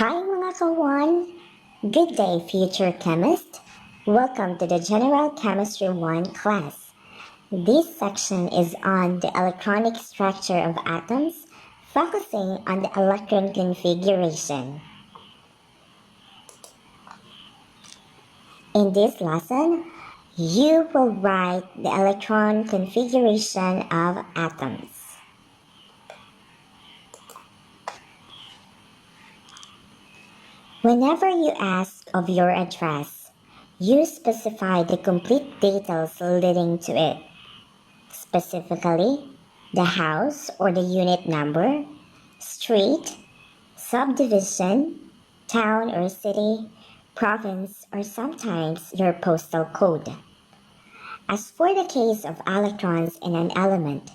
Hi mga kawan! Good day, future chemist! Welcome to the General Chemistry 1 class. This section is on the electronic structure of atoms, focusing on the electron configuration. In this lesson, you will write the electron configuration of atoms. Whenever you ask of your address, you specify the complete details leading to it. Specifically, the house or the unit number, street, subdivision, town or city, province, or sometimes your postal code. As for the case of electrons in an element,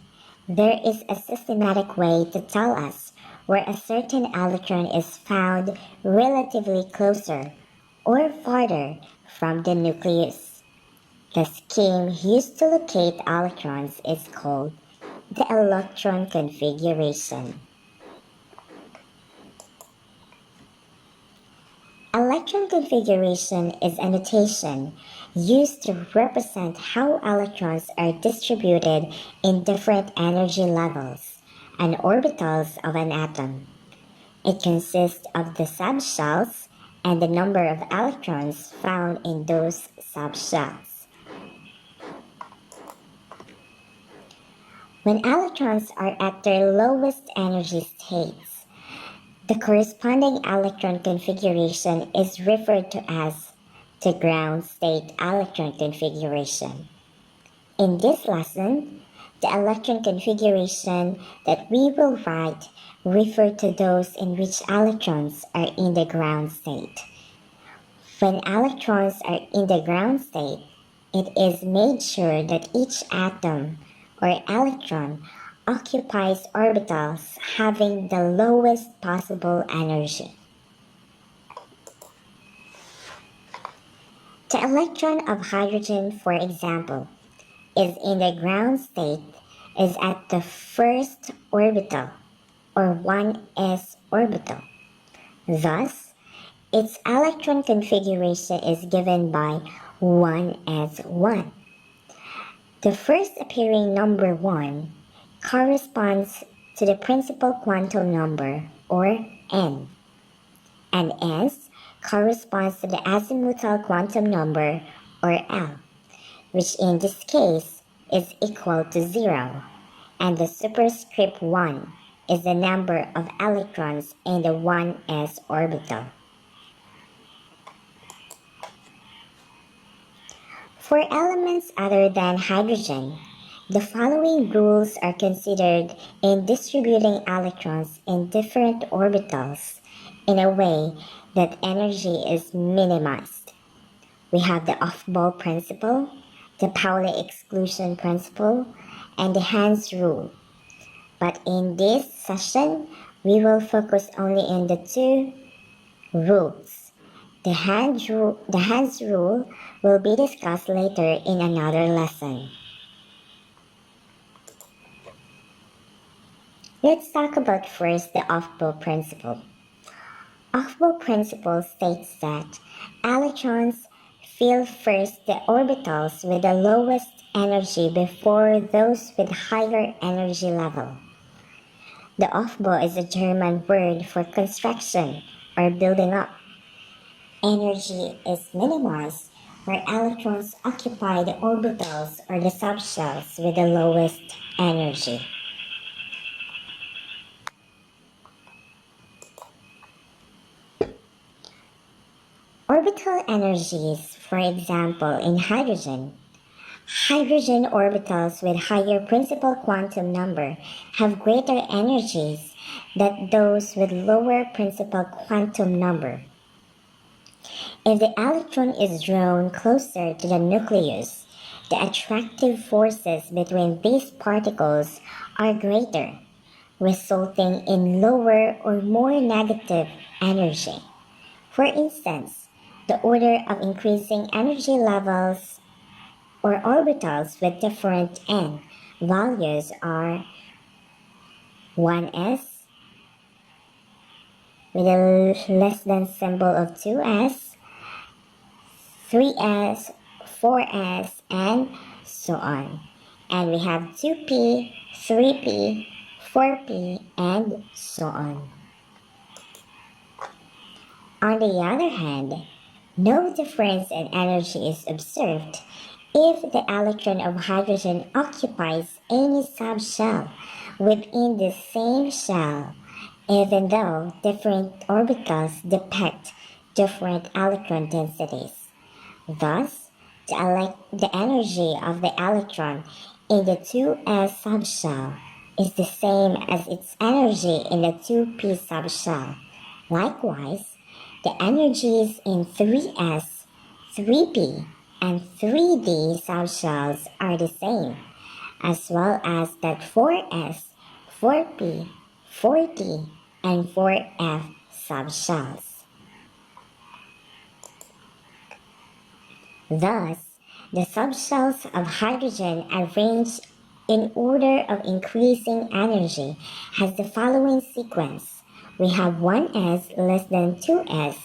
there is a systematic way to tell us where a certain electron is found relatively closer or farther from the nucleus. The scheme used to locate electrons is called the electron configuration. Electron configuration is a notation used to represent how electrons are distributed in different energy levels and orbitals of an atom. It consists of the subshells and the number of electrons found in those subshells. When electrons are at their lowest energy states, the corresponding electron configuration is referred to as the ground state electron configuration. In this lesson, the electron configuration that we will write refer to those in which electrons are in the ground state. When electrons are in the ground state, it is made sure that each atom or electron occupies orbitals having the lowest possible energy. The electron of hydrogen, for example, is in the ground state is at the first orbital or 1s orbital. Thus, its electron configuration is given by 1s1. The first appearing number 1 corresponds to the principal quantum number or n, and s corresponds to the azimuthal quantum number or L, which in this case is equal to 0, and the superscript 1 is the number of electrons in the 1s orbital. For elements other than hydrogen, the following rules are considered in distributing electrons in different orbitals in a way that energy is minimized. We have the Aufbau Principle, the Pauli exclusion principle, and the Hans rule. But in this session, we will focus only on the two rules. The Hans rule will be discussed later in another lesson. Let's talk about first the Aufbau Principle. Aufbau Principle states that electrons fill first the orbitals with the lowest energy before those with higher energy level. The Aufbau is a German word for construction or building up. Energy is minimized where electrons occupy the orbitals or the subshells with the lowest energy. Orbital energies, for example, in hydrogen orbitals with higher principal quantum number have greater energies than those with lower principal quantum number. If the electron is drawn closer to the nucleus, the attractive forces between these particles are greater, resulting in lower or more negative energy. For instance, the order of increasing energy levels or orbitals with different n values are 1s, with a less than symbol of 2s, 3s, 4s, and so on. And we have 2p, 3p, 4p, and so on. On the other hand, no difference in energy is observed if the electron of hydrogen occupies any subshell within the same shell, even though different orbitals depict different electron densities. Thus, the energy of the electron in the 2s subshell is the same as its energy in the 2p subshell. Likewise, the energies in 3s, 3p, and 3d subshells are the same, as well as that 4s, 4p, 4d, and 4f subshells. Thus, the subshells of hydrogen arranged in order of increasing energy has the following sequence. We have 1s less than 2s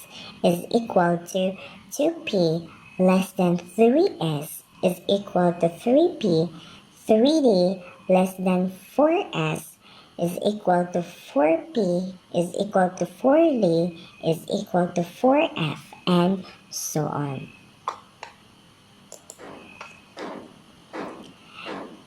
is equal to 2p less than 3s is equal to 3p, 3d less than 4s is equal to 4p is equal to 4d is equal to 4f, and so on.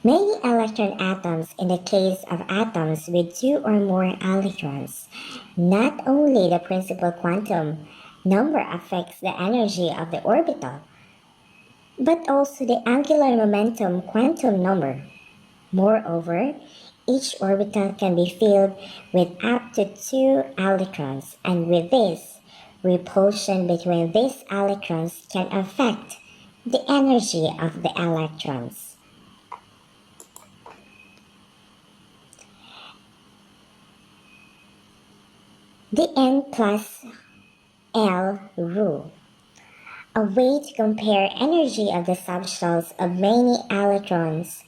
Many electron atoms in the case of atoms with 2 or more electrons. Not only the principal quantum number affects the energy of the orbital, but also the angular momentum quantum number. Moreover, each orbital can be filled with up to 2 electrons, and with this, repulsion between these electrons can affect the energy of the electrons. The N plus L rule. A way to compare energy of the subshells of many atoms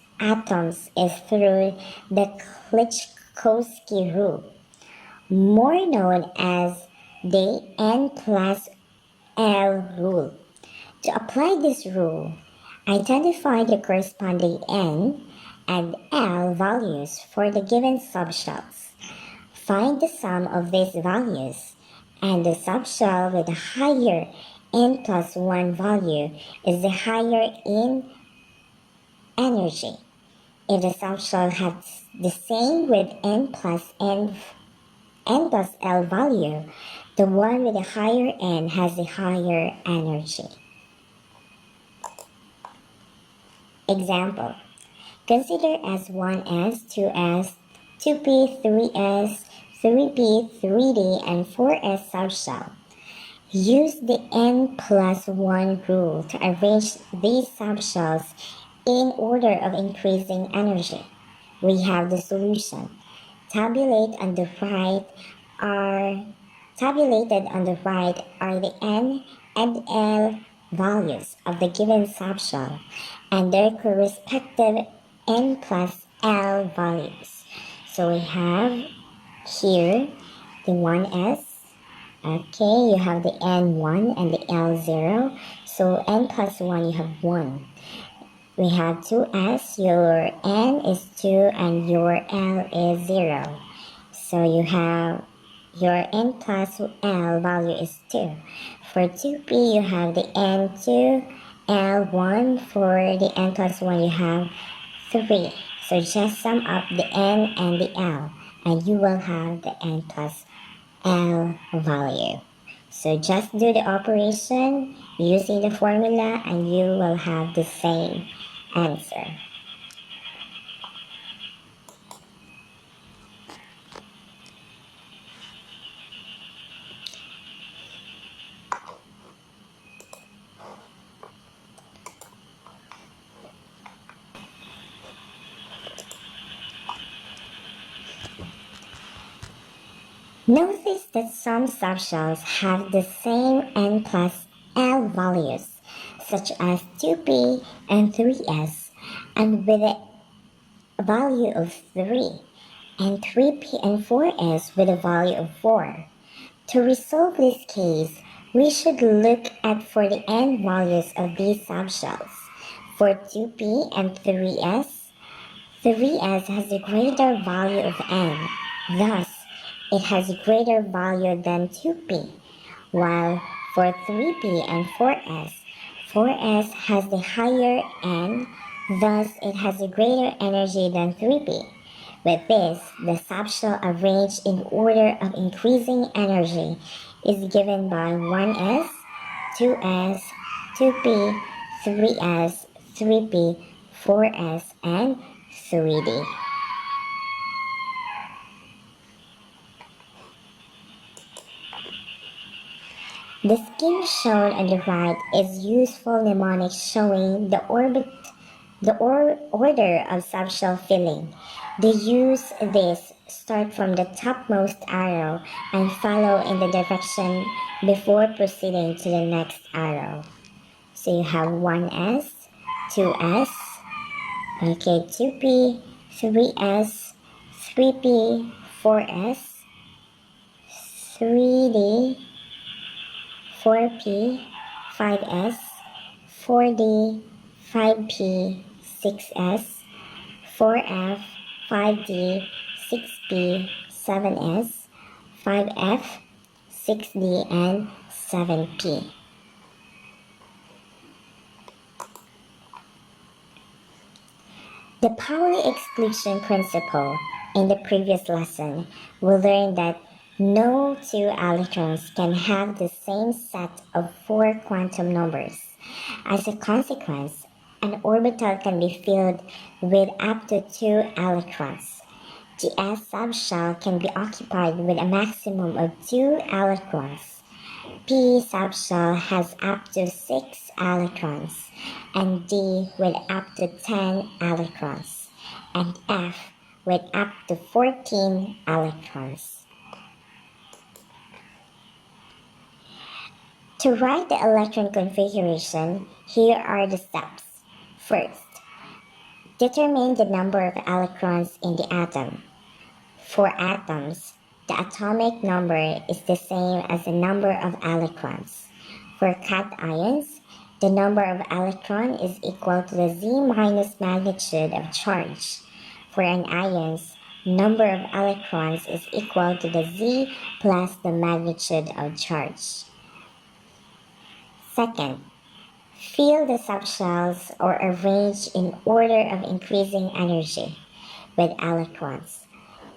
is through the Klichkowski rule, more known as the N plus L rule. To apply this rule, identify the corresponding N and L values for the given subshells. Find the sum of these values, and the subshell with the higher n plus 1 value is the higher in energy. If the subshell has the same with n plus L value, the one with the higher n has the higher energy. Example. Consider S1s, 2s, 2p, 3s, 3p, 3d, and 4s subshell. Use the n plus 1 rule to arrange these subshells in order of increasing energy. We have the solution. Tabulated on the right are the n and l values of the given subshell and their correspective n plus l values. So we have here the 1s. Okay, you have the n1 and the l0. So n plus 1, you have 1. We have 2s, your n is 2 and your l is 0. So you have your n plus l value is 2. For 2p, you have the n2, l1. For the n plus 1, you have 3. So just sum up the n and the l, and you will have the n plus L value. So just do the operation using the formula and you will have the same answer. Notice that some subshells have the same n plus L values, such as 2p and 3s, and with a value of 3, and 3p and 4s with a value of 4. To resolve this case, we should look at for the n values of these subshells. For 2p and 3s, 3s has a greater value of n, thus it has a greater value than 2p, while for 3p and 4s, 4s has the higher n, thus it has a greater energy than 3p. With this, the subshell arranged in order of increasing energy is given by 1s, 2s, 2p, 3s, 3p, 4s, and 3d. The scheme shown on the right is useful mnemonic showing the order of subshell filling. They use this start from the topmost arrow and follow in the direction before proceeding to the next arrow. So you have 1s, 2s, 2p, 3s, 3p, 4s, 3d, 4p, 5s, 4d, 5p, 6s, 4f, 5d, 6p, 7s, 5f, 6d, and 7p. The Pauli exclusion principle in the previous lesson, we learned that no two electrons can have the same set of 4 quantum numbers. As a consequence, an orbital can be filled with up to 2 electrons. The S subshell can be occupied with a maximum of 2 electrons. P subshell has up to 6 electrons, and D with up to 10 electrons, and F with up to 14 electrons. To write the electron configuration, here are the steps. First, determine the number of electrons in the atom. For atoms, the atomic number is the same as the number of electrons. For cations, the number of electrons is equal to the Z minus magnitude of charge. For anions, number of electrons is equal to the Z plus the magnitude of charge. Second, fill the subshells or arrange in order of increasing energy with electrons.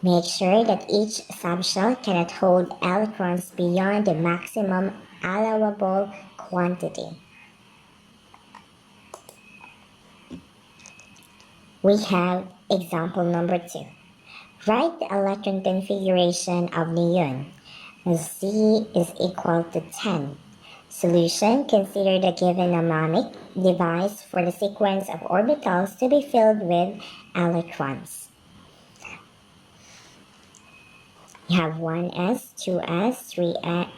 Make sure that each subshell cannot hold electrons beyond the maximum allowable quantity. We have example number 2. Write the electron configuration of neon. Z is equal to 10. Solution: consider the given mnemonic device for the sequence of orbitals to be filled with electrons. You have 1s, 2s, 3s,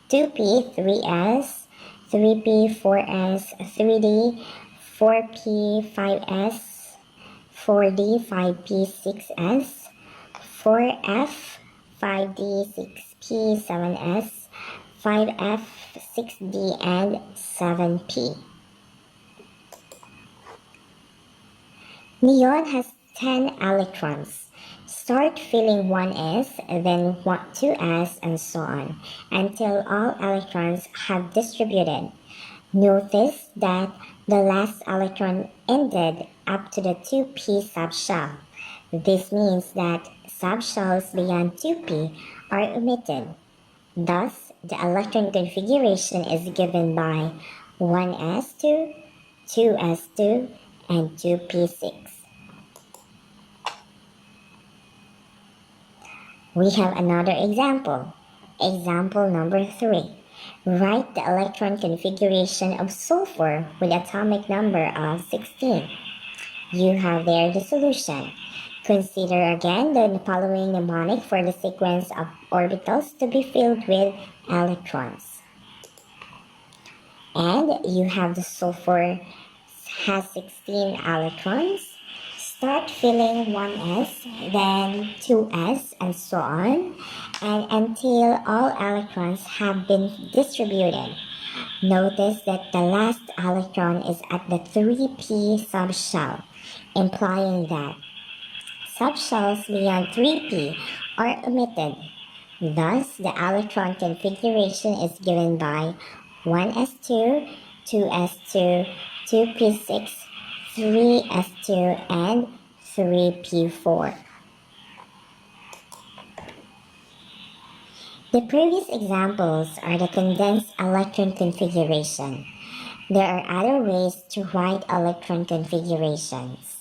2p, 3s, 3p, 4s, 3d, 4p, 5s, 4d, 5p, 6s, 4f, 5d, 6p, 7s, 5f, 6d, and 7p. Neon has 10 electrons. Start filling 1s, then 2s, and so on, until all electrons have distributed. Notice that the last electron ended up to the 2p subshell. This means that subshells beyond 2p are omitted. Thus, the electron configuration is given by 1s2, 2s2, and 2p6. We have another example. Example number 3. Write the electron configuration of sulfur with atomic number of 16. You have there the solution. Consider again the following mnemonic for the sequence of orbitals to be filled with electrons. And you have the sulfur has 16 electrons. start filling 1s, then 2s, and so on, and until all electrons have been distributed. Notice that the last electron is at the 3p subshell, implying that subshells beyond 3p are omitted. Thus, the electron configuration is given by 1s2, 2s2, 2p6, 3s2, and 3p4. The previous examples are the condensed electron configuration. There are other ways to write electron configurations.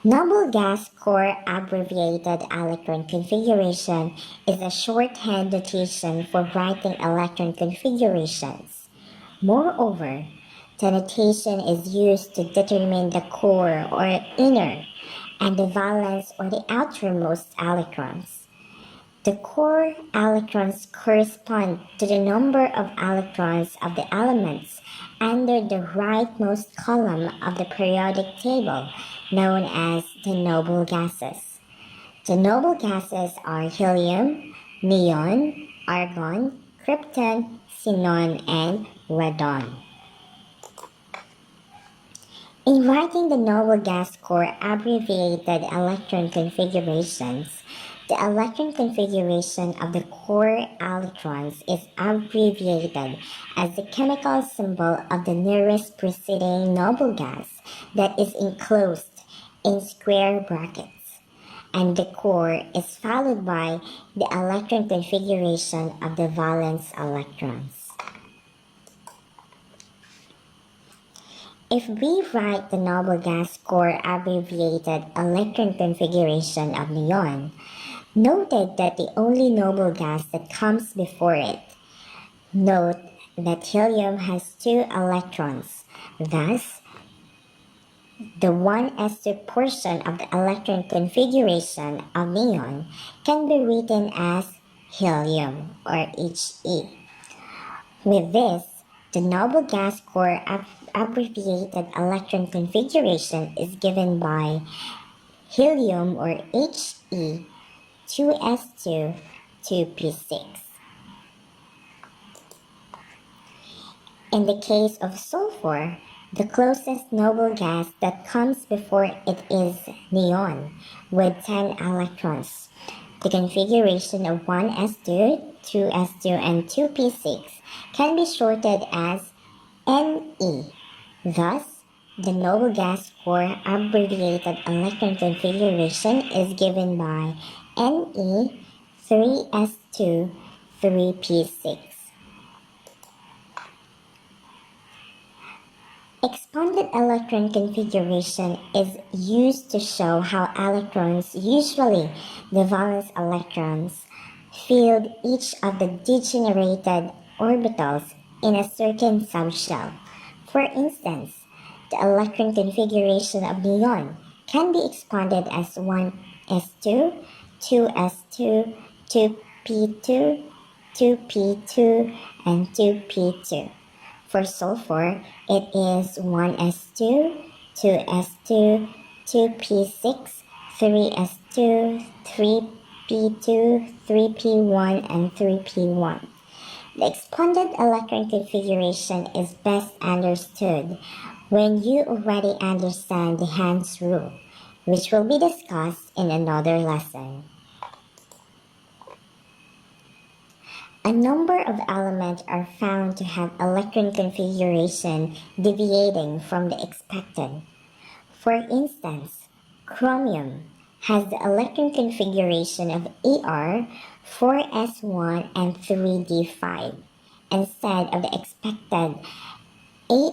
Noble gas core abbreviated electron configuration is a shorthand notation for writing electron configurations. Moreover, the notation is used to determine the core or inner and the valence or the outermost electrons. The core electrons correspond to the number of electrons of the elements under the rightmost column of the periodic table, known as the noble gases. The noble gases are helium, neon, argon, krypton, xenon, and radon. In writing the noble gas core abbreviated electron configurations, the electron configuration of the core electrons is abbreviated as the chemical symbol of the nearest preceding noble gas that is enclosed in square brackets, and the core is followed by the electron configuration of the valence electrons. If we write the noble gas core abbreviated electron configuration of neon, noted that the only noble gas that comes before it. Note that helium has 2 electrons. Thus, the 1s2 portion of the electron configuration of neon can be written as helium or He. With this, the noble gas core abbreviated electron configuration is given by helium or He, 2s2, 2p6. In the case of sulfur, the closest noble gas that comes before it is neon, with 10 electrons. The configuration of 1s2, 2s2, and 2p6 can be shorted as Ne. Thus, the noble gas core abbreviated electron configuration is given by Ne, 3s2, 3p6. Expanded electron configuration is used to show how electrons, usually the valence electrons, filled each of the degenerated orbitals in a certain subshell. For instance, the electron configuration of neon can be expanded as 1s2, 2s2, 2p2, 2p2, and 2p2. For sulfur, it is 1s2, 2s2, 2p6, 3s2, 3p2, 3p1, and 3p1. The expanded electron configuration is best understood when you already understand the Hans rule, which will be discussed in another lesson. A number of elements are found to have electron configuration deviating from the expected. For instance, chromium has the electron configuration of Er, 4s1 and 3d5, instead of the expected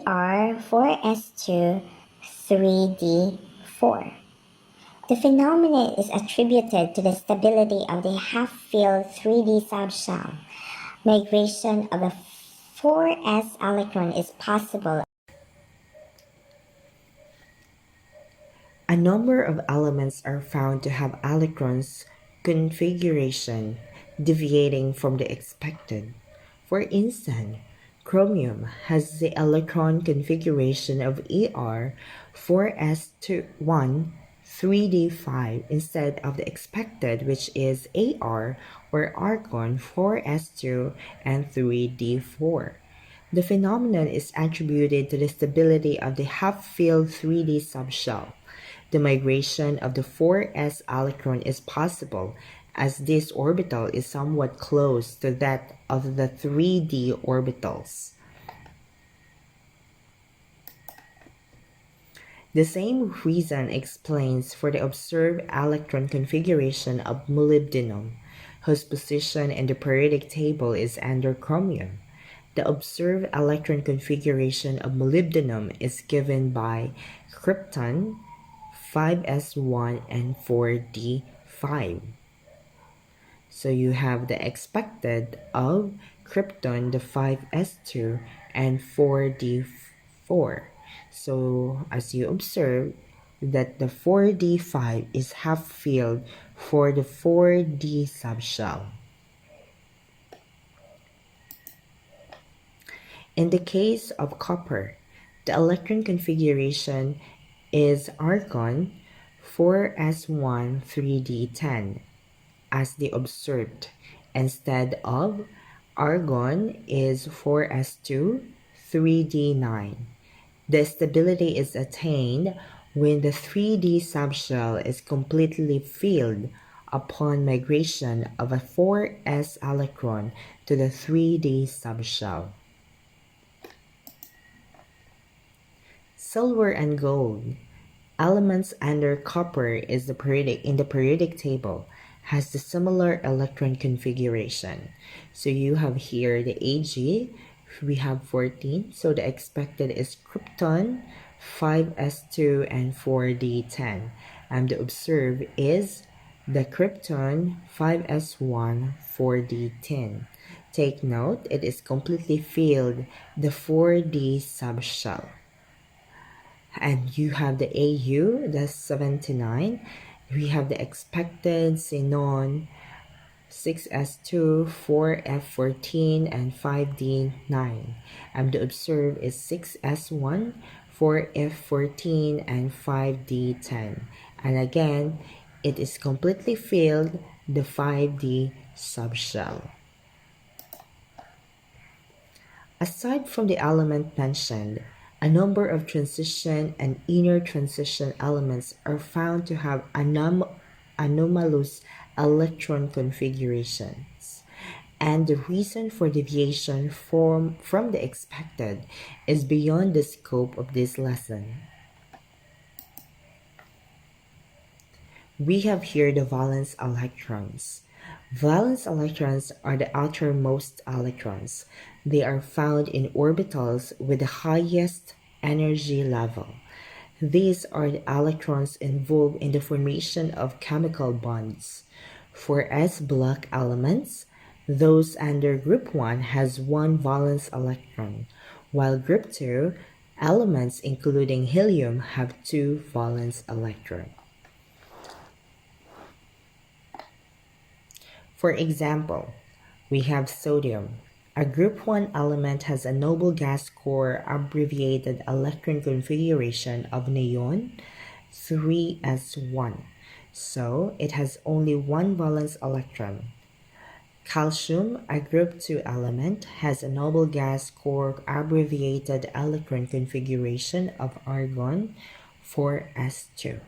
Ar, 4s2, 3d4. The phenomenon is attributed to the stability of the half-filled 3d subshell. Migration of a 4s electron is possible. A number of elements are found to have electrons configuration deviating from the expected. For instance, Chromium has the electron configuration of Er 4s1 3d5 instead of the expected, which is Ar or argon 4s2 and 3d4. The phenomenon is attributed to the stability of the half-filled 3D subshell. The migration of the 4s electron is possible as this orbital is somewhat close to that of the 3D orbitals. The same reason explains for the observed electron configuration of molybdenum, whose position in the periodic table is under chromium. The observed electron configuration of molybdenum is given by krypton 5s1 and 4d5. So you have the expected of krypton, the 5s2 and 4d4. So as you observe that the 4d5 is half filled for the 4d subshell. In the case of copper, the electron configuration is argon 4s1 3d10 as the observed, instead of argon is 4s2 3d9. The stability is attained when the 3d subshell is completely filled upon migration of a 4s electron to the 3d subshell. Silver and gold, elements under copper is in the periodic table, has the similar electron configuration. So you have here the Ag, we have 14, so the expected is krypton 5s2 and 4d10, and the observed is the krypton 5s1 4d10. Take note, it is completely filled the 4d subshell. And you have the Au, that's 79. We have the expected xenon 6s2, 4f14, and 5d9. And the observed is 6s1, 4f14, and 5d10. And again, it is completely filled the 5d subshell. Aside from the element mentioned, a number of transition and inner transition elements are found to have anomalous electron configurations. And the reason for deviation from the expected is beyond the scope of this lesson. We have here the valence electrons. Valence electrons are the outermost electrons. They are found in orbitals with the highest energy level. These are the electrons involved in the formation of chemical bonds. For S-block elements, those under group 1 has one valence electron, while group 2 elements including helium have two valence electrons. For example, we have sodium. A group 1 element has a noble gas core abbreviated electron configuration of neon 3s1. So it has only one valence electron. Calcium, a group 2 element, has a noble gas core abbreviated electron configuration of argon 4s2.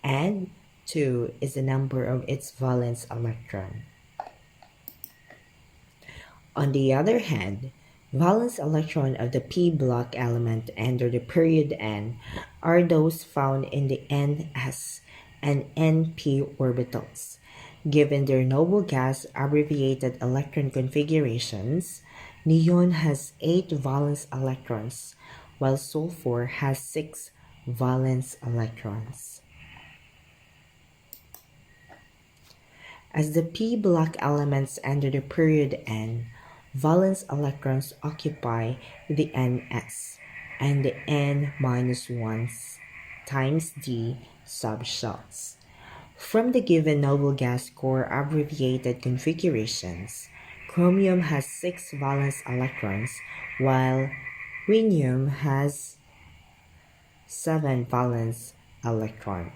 And 2 is the number of its valence electron. On the other hand, valence electron of the p-block element under the period n are those found in the ns and np orbitals. Given their noble gas abbreviated electron configurations, neon has 8 valence electrons, while sulfur has 6 valence electrons. As the p-block elements under the period n, valence electrons occupy the ns and the n-1 times d subshells. From the given noble gas core abbreviated configurations, chromium has 6 valence electrons, while rhenium has 7 valence electrons.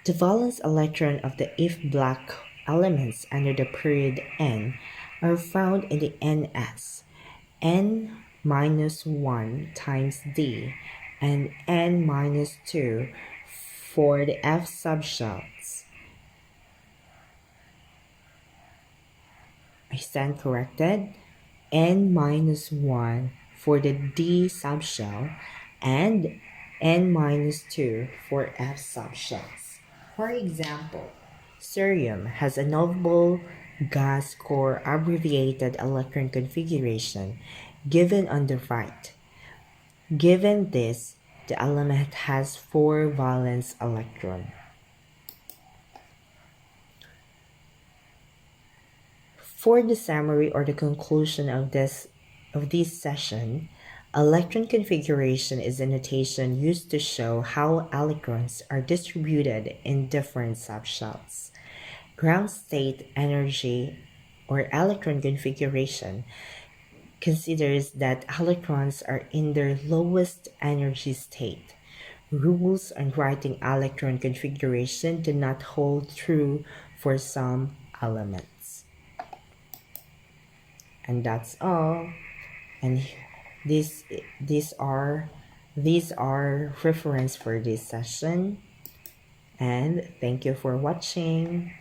The valence electron of the if black elements under the period n are found in the ns, n minus 1 times d, and n minus 2 for the f subshells. I stand corrected. N minus 1 for the D subshell and N minus 2 for F subshells. For example, cerium has a noble gas core abbreviated electron configuration given on the right. Given this, the element has 4 valence electrons. For the summary or the conclusion of this session, electron configuration is a notation used to show how electrons are distributed in different subshells. Ground state energy or electron configuration considers that electrons are in their lowest energy state. Rules on writing electron configuration do not hold true for some elements. And that's all. And these are reference for this session, and thank you for watching.